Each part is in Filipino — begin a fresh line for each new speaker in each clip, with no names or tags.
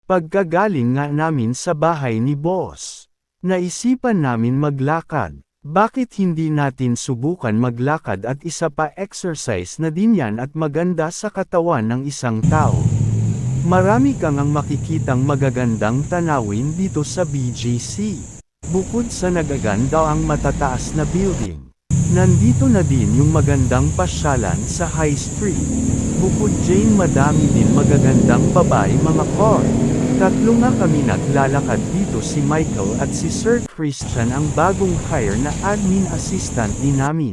Pagkagaling nga namin sa bahay ni boss, naisipan namin maglakad. Bakit hindi natin subukan maglakad at isa pa exercise na din yan at maganda sa katawan ng isang tao. Marami kang ang makikitang magagandang tanawin dito sa BGC. Bukod sa nagaganda ang matataas na building, nandito na din yung magandang pasyalan sa High Street. Bukod dyan madami din magagandang babae mga car. Tatlo nga kami naglalakad dito, si Michael at si Sir Christian ang bagong hire na admin assistant din namin.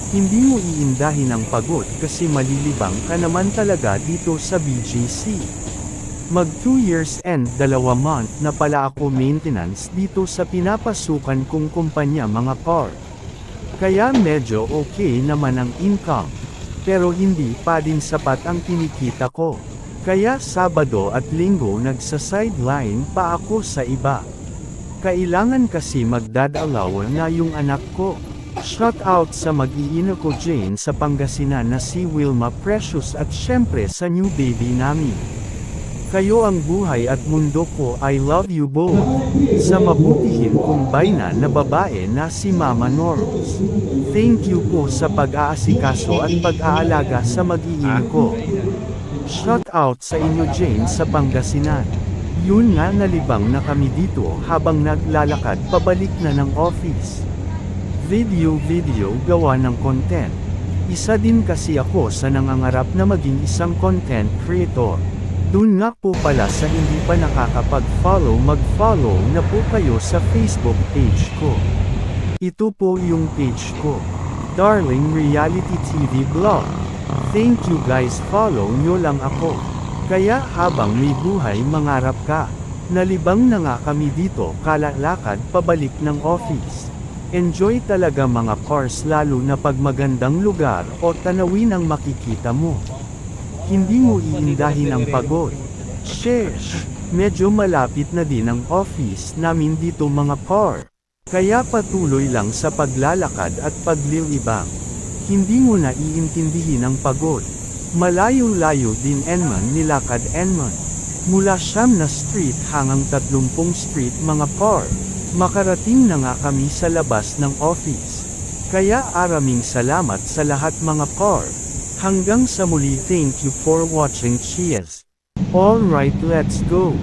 Hindi mo iindahin ang pagod kasi malilibang ka naman talaga dito sa BGC. Mag 2 years and 2 month na pala ako maintenance dito sa pinapasukan kong kumpanya mga car. Kaya medyo okay naman ang income. Pero hindi pa din sapat ang kinikita ko. Kaya Sabado at Linggo nagsa-sideline pa ako sa iba. Kailangan kasi magdadalaw na yung anak ko. Shout out sa mag-iina ko Jane sa Pangasinan na si Wilma Precious at syempre sa new baby namin. Kayo ang buhay at mundo ko, I love you both. Sa mabutihin kong bayna na babae na si Mama Norms. Thank you po sa pag-aasikaso at pag-aalaga sa mag-iina ko. Shout out sa inyo Jane sa Pangasinan. Yun nga, nalibang na kami dito habang naglalakad pabalik na ng office. Video gawa ng content. Isa din kasi ako sa nangangarap na maging isang content creator. Dun nga po pala sa hindi pa nakakapag-follow, mag-follow na po kayo sa Facebook page ko. Ito po yung page ko, Darling Reality TV Vlog. Thank you guys, follow nyo lang ako. Kaya habang may buhay mangarap ka. Nalibang na nga kami dito kalalakad pabalik ng office. Enjoy talaga mga cars lalo na pag magandang lugar o tanawin ang makikita mo. Hindi mo iindahin ang pagod. Sheesh, medyo malapit na din ang office namin dito mga car. Kaya patuloy lang sa paglalakad at paglilibang. Hindi mo na iintindihin ang pagod. Malayo-layo din Enman nilakad Enman. Mula Siyam na Street hanggang 30 Street mga par. Makarating na nga kami sa labas ng office. Kaya araming salamat sa lahat mga par. Hanggang sa muli, thank you for watching. Cheers! Alright, let's go!